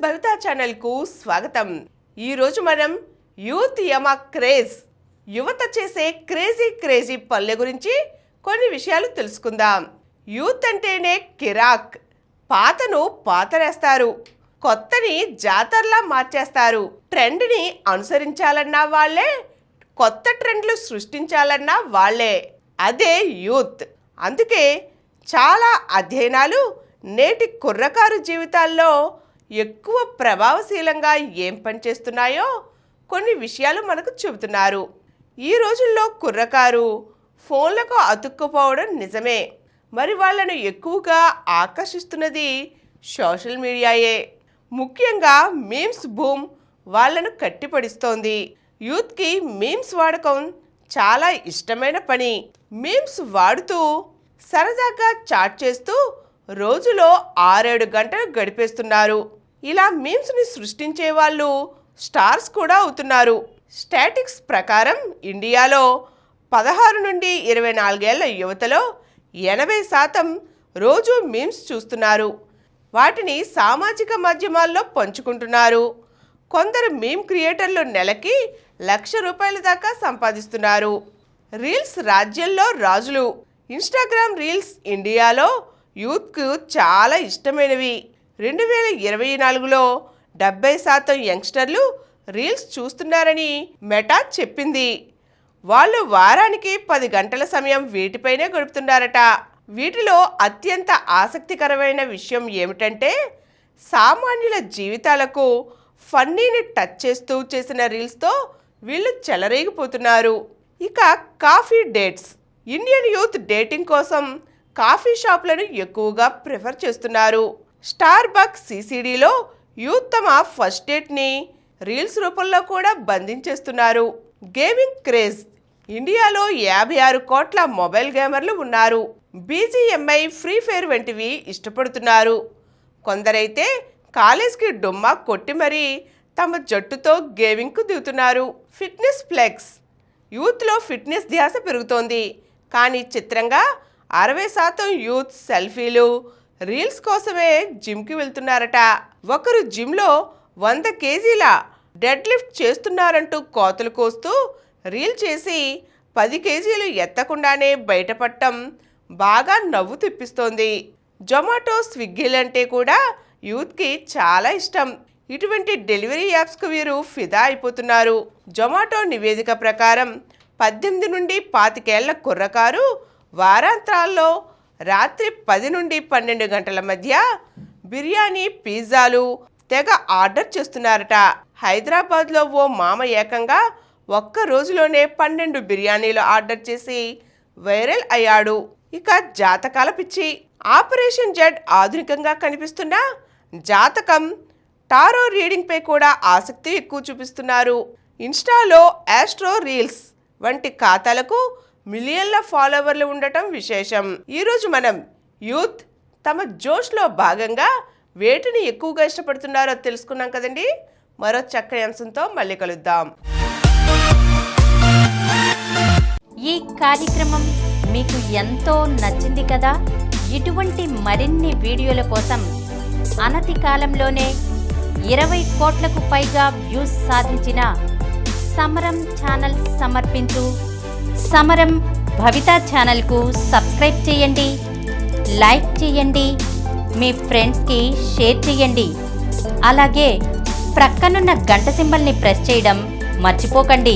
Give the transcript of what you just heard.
భవితా channel కు స్వాగతం. ఈ రోజు మనం యూత్ యమ క్రేజ్, యువత చేసే క్రేజీ పనుల గురించి కొన్ని విషయాలు తెలుసుకుందాం. యూత్ అంటేనే కిరాక్. పాతను పాతరేస్తారు, కొత్తని జాతరలా మార్చేస్తారు. ట్రెండ్ని అనుసరించాలన్నా వాళ్ళే, కొత్త ట్రెండ్లు సృష్టించాలన్నా వాళ్ళే. అదే యూత్. అందుకే చాలా అధ్యయనాలు నేటి కుర్రకారు జీవితాల్లో ఎక్కువ ప్రభావశీలంగా ఏం పనిచేస్తున్నాయో కొన్ని విషయాలు మనకు చెబుతున్నారు. ఈ రోజుల్లో కుర్రకారు ఫోన్లకు అతుక్కుపోవడం నిజమే. మరి వాళ్ళను ఎక్కువగా ఆకర్షిస్తున్నది సోషల్ మీడియాయే. ముఖ్యంగా మీమ్స్ బూమ్ వాళ్ళను కట్టిపడిస్తోంది. యూత్కి మీమ్స్ వాడకం చాలా ఇష్టమైన పని. మీమ్స్ వాడుతూ సరదాగా చాట్ చేస్తూ రోజులో 6-7 గంటలు గడిపేస్తున్నారు. ఇలా మీమ్స్ని సృష్టించే వాళ్ళు స్టార్స్ కూడా అవుతున్నారు. స్టాటిక్స్ ప్రకారం ఇండియాలో 16 నుండి 24 ఏళ్ల యువతలో 80% రోజు మీమ్స్ చూస్తున్నారు. వాటిని సామాజిక మాధ్యమాల్లో పంచుకుంటున్నారు. కొందరు మీమ్ క్రియేటర్లు నెలకి ₹1,00,000 దాకా సంపాదిస్తున్నారు. రీల్స్ రాజ్యంలో రాజులు. ఇన్స్టాగ్రామ్ రీల్స్ ఇండియాలో యూత్కు చాలా ఇష్టమైనవి. 2024లో 70% యంగ్స్టర్లు రీల్స్ చూస్తున్నారని మెటా చెప్పింది. వాళ్ళు వారానికి 10 గంటల సమయం వీటిపైనే గడుపుతున్నారట. వీటిలో అత్యంత ఆసక్తికరమైన విషయం ఏమిటంటే సామాన్యుల జీవితాలకు ఫన్నీని టచ్ చేస్తూ చేసిన రీల్స్తో వీళ్ళు చెలరేగిపోతున్నారు. ఇక coffee dates. Indian youth dating కోసం కాఫీ షాప్లను ఎక్కువగా ప్రిఫర్ చేస్తున్నారు. స్టార్ బక్ సిసిడిలో యూత్ తమ ఫస్ట్ డేట్ని రీల్స్ రూపంలో కూడా బంధించేస్తున్నారు. Gaming craze. ఇండియాలో 56 కోట్ల మొబైల్ గేమర్లు ఉన్నారు. బీజీఎంఐ, ఫ్రీ ఫైర్ వంటివి ఇష్టపడుతున్నారు. కొందరైతే కాలేజ్కి డుమ్మా కొట్టి మరీ తమ జట్టుతో గేమింగ్కు దిగుతున్నారు. Fitness flex. యూత్లో ఫిట్నెస్ ధ్యాస పెరుగుతోంది. కానీ చిత్రంగా 60% యూత్ సెల్ఫీలు, రీల్స్ కోసమే జిమ్కి వెళ్తున్నారట. ఒకరు జిమ్లో 100 కేజీల డెడ్ లిఫ్ట్ చేస్తున్నారంటూ కోతలు కోస్తూ రీల్ చేసి 10 కేజీలు ఎత్తకుండానే బయటపడటం బాగా నవ్వు తెప్పిస్తోంది. జొమాటో, స్విగ్గీలంటే కూడా యూత్కి చాలా ఇష్టం. ఇటువంటి డెలివరీ యాప్స్కు వీరు ఫిదా అయిపోతున్నారు. జొమాటో నివేదిక ప్రకారం 18 నుండి 25 ఏళ్ల కుర్రకారు వారాంతాల్లో రాత్రి 10 నుండి 12 గంటల మధ్య బిర్యానీ, పిజ్జాలు తెగ ఆర్డర్ చేస్తున్నారట. హైదరాబాద్లో ఓ మామ ఏకంగా ఒక్క రోజులోనే 12 బిర్యానీలు ఆర్డర్ చేసి వైరల్ అయ్యాడు. ఇక జాతకాల పిచ్చి. ఆపరేషన్ జెడ్ ఆధునికంగా కనిపిస్తున్న జాతకం, టారో రీడింగ్ పై కూడా ఆసక్తి ఎక్కువ చూపిస్తున్నారు. ఇన్స్టాలో ఆస్ట్రో రీల్స్ వంటి ఖాతాలకు మిలియన్ల ఫాలోవర్లు ఉండటం విశేషం. ఈరోజు మనం యూత్ తమ జోష్లో భాగంగా వేటిని ఎక్కువగా ఇష్టపడుతున్నారో తెలుసుకున్నాం కదండి. మరో చక్కని అంశంతో మళ్ళీ కలుద్దాం. ఈ కార్యక్రమం మీకు ఎంతో నచ్చింది కదా. ఇటువంటి మరిన్ని వీడియోల కోసం అనతి కాలంలోనే 20 కోట్లకు పైగా వ్యూస్ సాధించిన సమరం ఛానల్ సమర్పించు సమరం భవితా ఛానల్కు సబ్స్క్రైబ్ చేయండి, లైక్ చేయండి, మీ ఫ్రెండ్స్కి షేర్ చేయండి. అలాగే ప్రక్కనున్న గంట సింబల్ని ప్రెస్ చేయడం మర్చిపోకండి.